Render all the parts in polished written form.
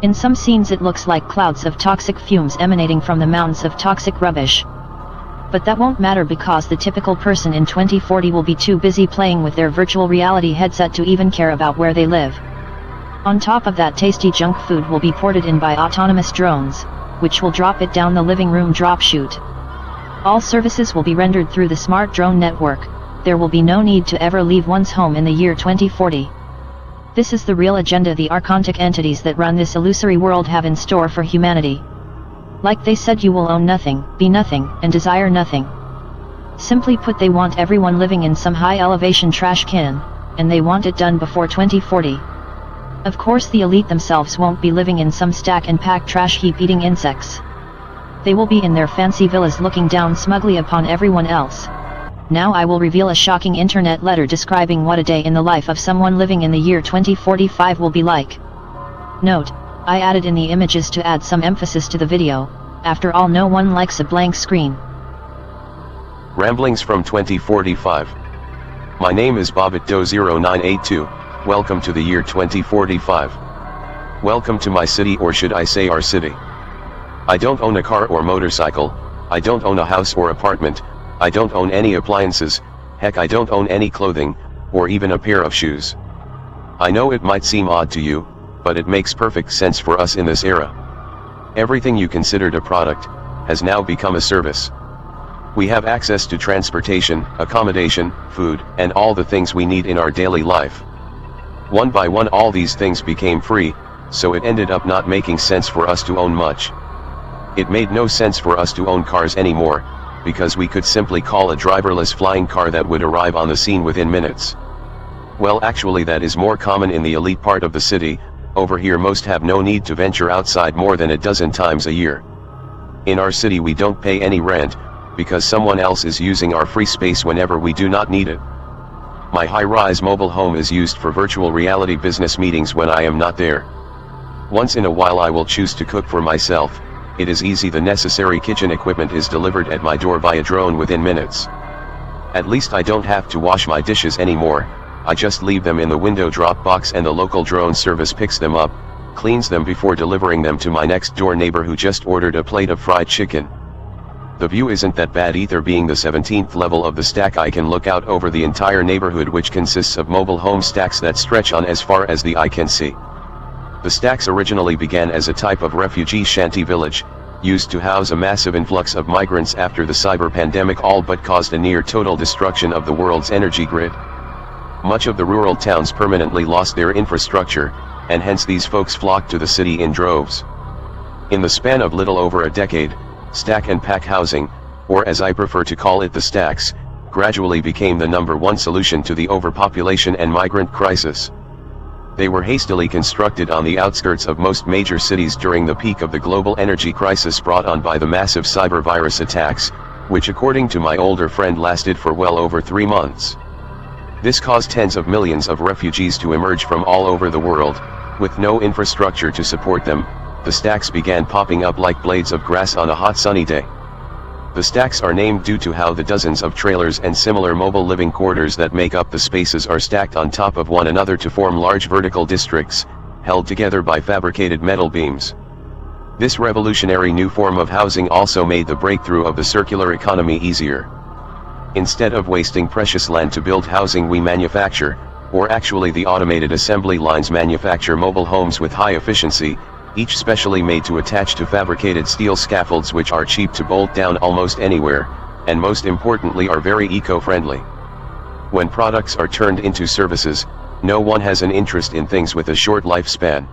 In some scenes it looks like clouds of toxic fumes emanating from the mountains of toxic rubbish. But that won't matter because the typical person in 2040 will be too busy playing with their virtual reality headset to even care about where they live. On top of that, tasty junk food will be ported in by autonomous drones, which will drop it down the living room drop chute. All services will be rendered through the smart drone network. There will be no need to ever leave one's home in the year 2040. This is the real agenda the archontic entities that run this illusory world have in store for humanity. Like they said, you will own nothing, be nothing, and desire nothing. Simply put, they want everyone living in some high elevation trash can, and they want it done before 2040. Of course the elite themselves won't be living in some stack and pack trash heap eating insects. They will be in their fancy villas looking down smugly upon everyone else. Now I will reveal a shocking internet letter describing what a day in the life of someone living in the year 2045 will be like. Note, I added in the images to add some emphasis to the video. After all, no one likes a blank screen. Ramblings from 2045. My name is Bobbit0982. Welcome to the year 2045. Welcome to my city, or should I say our city. I don't own a car or motorcycle, I don't own a house or apartment, I don't own any appliances, heck I don't own any clothing, or even a pair of shoes. I know it might seem odd to you, but it makes perfect sense for us in this era. Everything you considered a product, has now become a service. We have access to transportation, accommodation, food, and all the things we need in our daily life. One by one all these things became free, so it ended up not making sense for us to own much. It made no sense for us to own cars anymore, because we could simply call a driverless flying car that would arrive on the scene within minutes. Well, actually that is more common in the elite part of the city. Over here most have no need to venture outside more than a dozen times a year. In our city we don't pay any rent, because someone else is using our free space whenever we do not need it. My high-rise mobile home is used for virtual reality business meetings when I am not there. Once in a while I will choose to cook for myself. It is easy, the necessary kitchen equipment is delivered at my door by a drone within minutes. At least I don't have to wash my dishes anymore, I just leave them in the window drop box and the local drone service picks them up, cleans them before delivering them to my next door neighbor who just ordered a plate of fried chicken. The view isn't that bad either. Being the 17th level of the stack, I can look out over the entire neighborhood, which consists of mobile home stacks that stretch on as far as the eye can see. The stacks originally began as a type of refugee shanty village, used to house a massive influx of migrants after the cyber pandemic all but caused a near total destruction of the world's energy grid. Much of the rural towns permanently lost their infrastructure, and hence these folks flocked to the city in droves. In the span of little over a decade, stack and pack housing, or as I prefer to call it the stacks, gradually became the #1 solution to the overpopulation and migrant crisis. They were hastily constructed on the outskirts of most major cities during the peak of the global energy crisis brought on by the massive cyber virus attacks, which according to my older friend lasted for well over 3 months. This caused tens of millions of refugees to emerge from all over the world. With no infrastructure to support them, the stacks began popping up like blades of grass on a hot sunny day. The stacks are named due to how the dozens of trailers and similar mobile living quarters that make up the spaces are stacked on top of one another to form large vertical districts, held together by fabricated metal beams. This revolutionary new form of housing also made the breakthrough of the circular economy easier. Instead of wasting precious land to build housing, we manufacture, or actually the automated assembly lines manufacture mobile homes with high efficiency, each specially made to attach to fabricated steel scaffolds which are cheap to bolt down almost anywhere, and most importantly are very eco-friendly. When products are turned into services, no one has an interest in things with a short lifespan.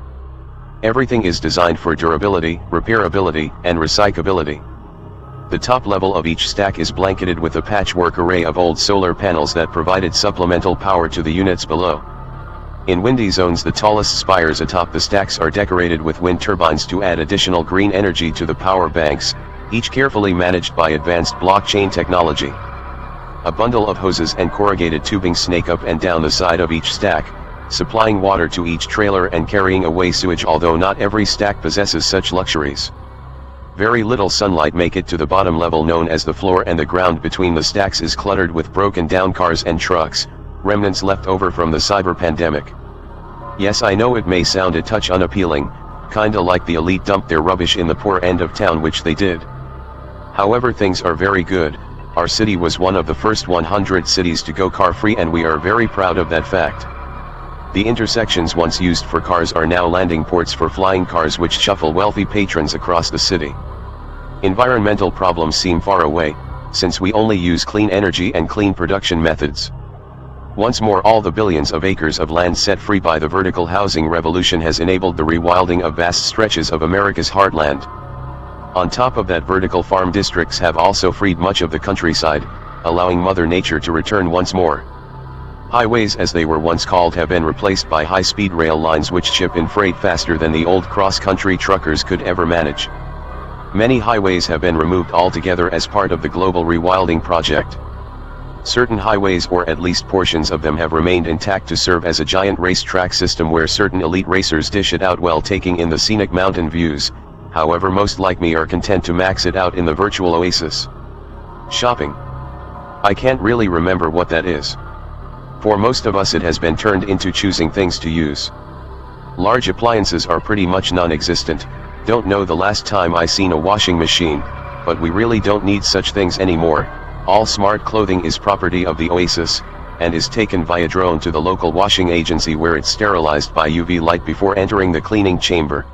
Everything is designed for durability, repairability, and recyclability. The top level of each stack is blanketed with a patchwork array of old solar panels that provided supplemental power to the units below. In windy zones, the tallest spires atop the stacks are decorated with wind turbines to add additional green energy to the power banks, each carefully managed by advanced blockchain technology. A bundle of hoses and corrugated tubing snake up and down the side of each stack, supplying water to each trailer and carrying away sewage, although not every stack possesses such luxuries. Very little sunlight make it to the bottom level known as the floor, and the ground between the stacks is cluttered with broken down cars and trucks, remnants left over from the cyber pandemic. Yes, I know it may sound a touch unappealing, kinda like the elite dumped their rubbish in the poor end of town, which they did. However, things are very good. Our city was one of the first 100 cities to go car-free, and we are very proud of that fact. The intersections once used for cars are now landing ports for flying cars, which shuffle wealthy patrons across the city. Environmental problems seem far away, since we only use clean energy and clean production methods. Once more, all the billions of acres of land set free by the vertical housing revolution has enabled the rewilding of vast stretches of America's heartland. On top of that, vertical farm districts have also freed much of the countryside, allowing Mother Nature to return once more. Highways, as they were once called, have been replaced by high-speed rail lines which ship in freight faster than the old cross-country truckers could ever manage. Many highways have been removed altogether as part of the global rewilding project. Certain highways, or at least portions of them, have remained intact to serve as a giant racetrack system where certain elite racers dish it out while taking in the scenic mountain views. However, most like me are content to max it out in the virtual oasis. Shopping. I can't really remember what that is. For most of us, it has been turned into choosing things to use. Large appliances are pretty much non-existent. Don't know the last time I seen a washing machine, but we really don't need such things anymore. All smart clothing is property of the oasis, and is taken via drone to the local washing agency, where it's sterilized by UV light before entering the cleaning chamber.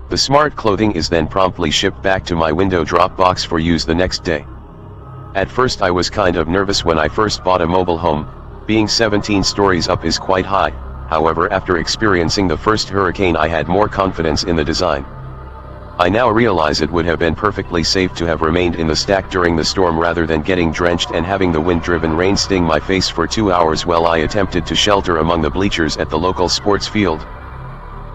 The smart clothing is then promptly shipped back to my window drop box for use the next day. At first I was kind of nervous when I first bought a mobile home. Being 17 stories up is quite high. However, after experiencing the first hurricane, I had more confidence in the design. I now realize it would have been perfectly safe to have remained in the stack during the storm rather than getting drenched and having the wind-driven rain sting my face for 2 hours while I attempted to shelter among the bleachers at the local sports field.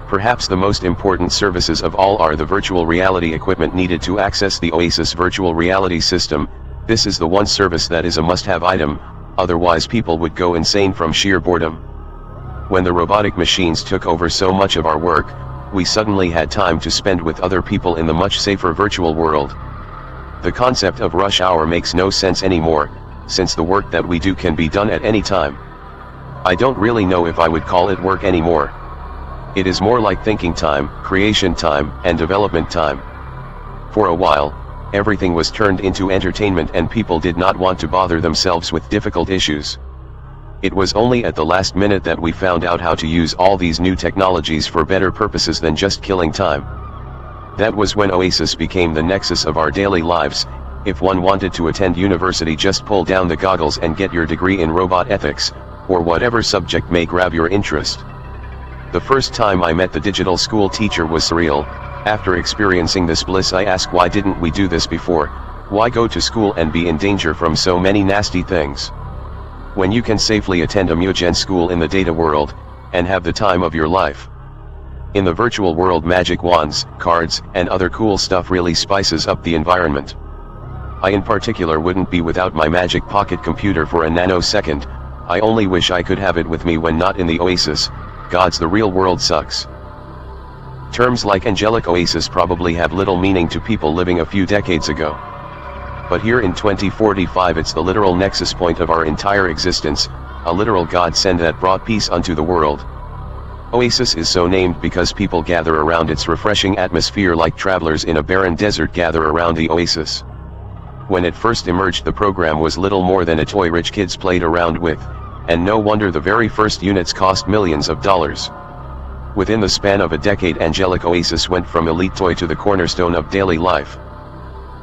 Perhaps the most important services of all are the virtual reality equipment needed to access the Oasis virtual reality system. This is the one service that is a must-have item, otherwise people would go insane from sheer boredom. When the robotic machines took over so much of our work, we suddenly had time to spend with other people in the much safer virtual world. The concept of rush hour makes no sense anymore, since the work that we do can be done at any time. I don't really know if I would call it work anymore. It is more like thinking time, creation time, and development time. For a while, everything was turned into entertainment and people did not want to bother themselves with difficult issues. It was only at the last minute that we found out how to use all these new technologies for better purposes than just killing time. That was when Oasis became the nexus of our daily lives. If one wanted to attend university, just pull down the goggles and get your degree in robot ethics, or whatever subject may grab your interest. The first time I met the digital school teacher was surreal. After experiencing this bliss, I asked, why didn't we do this before? Why go to school and be in danger from so many nasty things, when you can safely attend a Mugen school in the data world, and have the time of your life? In the virtual world, magic wands, cards, and other cool stuff really spices up the environment. I in particular wouldn't be without my magic pocket computer for a nanosecond. I only wish I could have it with me when not in the Oasis. Gods, the real world sucks. Terms like angelic oasis probably have little meaning to people living a few decades ago. But here in 2045 it's the literal nexus point of our entire existence, a literal godsend that brought peace unto the world. Oasis is so named because people gather around its refreshing atmosphere like travelers in a barren desert gather around the oasis. When it first emerged, the program was little more than a toy rich kids played around with, and no wonder the very first units cost millions of dollars. Within the span of a decade, Angelic Oasis went from elite toy to the cornerstone of daily life.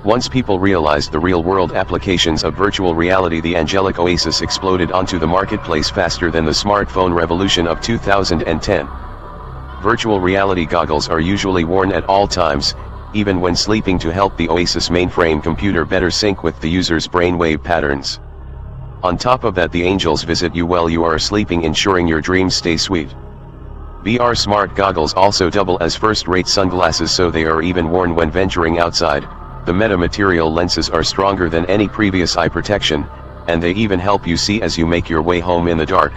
Once people realized the real-world applications of virtual reality, the Angelic Oasis exploded onto the marketplace faster than the smartphone revolution of 2010. Virtual reality goggles are usually worn at all times, even when sleeping, to help the Oasis mainframe computer better sync with the user's brainwave patterns. On top of that, the angels visit you while you are sleeping, ensuring your dreams stay sweet. VR smart goggles also double as first-rate sunglasses, so they are even worn when venturing outside. The metamaterial lenses are stronger than any previous eye protection, and they even help you see as you make your way home in the dark.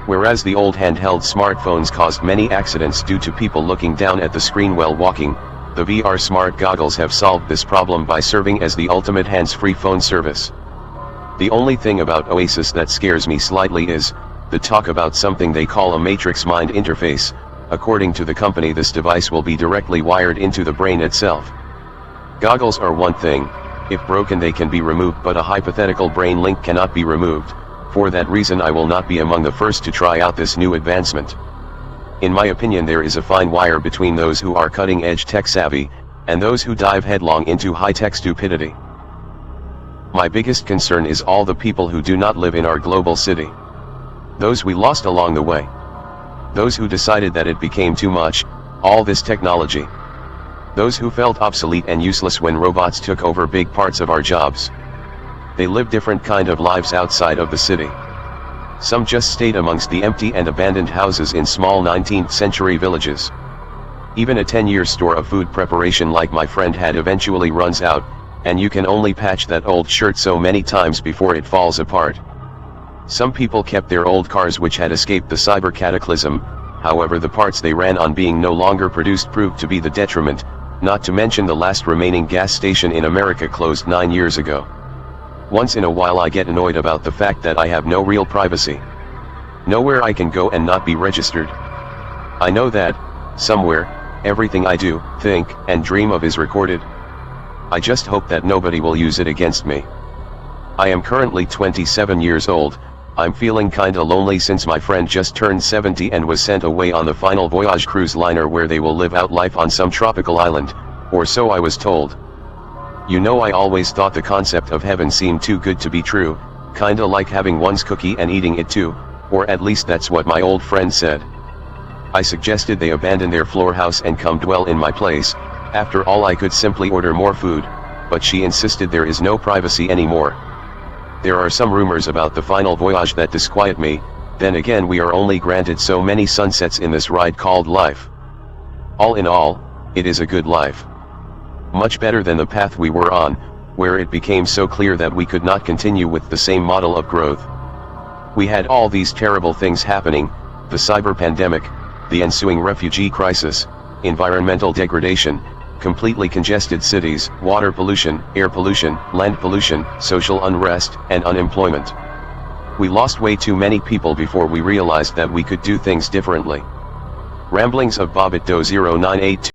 Whereas the old handheld smartphones caused many accidents due to people looking down at the screen while walking, the VR smart goggles have solved this problem by serving as the ultimate hands-free phone service. The only thing about Oasis that scares me slightly is the talk about something they call a Matrix Mind interface, According to the company, this device will be directly wired into the brain itself. Goggles are one thing, if broken they can be removed, but a hypothetical brain link cannot be removed. For that reason I will not be among the first to try out this new advancement. In my opinion, there is a fine wire between those who are cutting-edge tech savvy, and those who dive headlong into high-tech stupidity. My biggest concern is all the people who do not live in our global city. Those we lost along the way. Those who decided that it became too much, all this technology. Those who felt obsolete and useless when robots took over big parts of our jobs. They live different kind of lives outside of the city. Some just stayed amongst the empty and abandoned houses in small 19th century villages. Even a 10-year store of food preparation like my friend had eventually runs out, and you can only patch that old shirt so many times before it falls apart. Some people kept their old cars which had escaped the cyber cataclysm, however the parts they ran on being no longer produced proved to be the detriment, not to mention the last remaining gas station in America closed 9 years ago. Once in a while I get annoyed about the fact that I have no real privacy. Nowhere I can go and not be registered. I know that, somewhere, everything I do, think, and dream of is recorded. I just hope that nobody will use it against me. I am currently 27 years old. I'm feeling kinda lonely since my friend just turned 70 and was sent away on the final voyage cruise liner where they will live out life on some tropical island, or so I was told. You know, I always thought the concept of heaven seemed too good to be true, kinda like having one's cookie and eating it too, or at least that's what my old friend said. I suggested they abandon their floor house and come dwell in my place. After all, I could simply order more food, but she insisted there is no privacy anymore. There are some rumors about the final voyage that disquiet me. Then again, we are only granted so many sunsets in this ride called life. All in all, it is a good life. Much better than the path we were on, where it became so clear that we could not continue with the same model of growth. We had all these terrible things happening, the cyber pandemic, the ensuing refugee crisis, environmental degradation, completely congested cities, water pollution, air pollution, land pollution, social unrest, and unemployment. We lost way too many people before we realized that we could do things differently. Ramblings of Bobbit Do 0982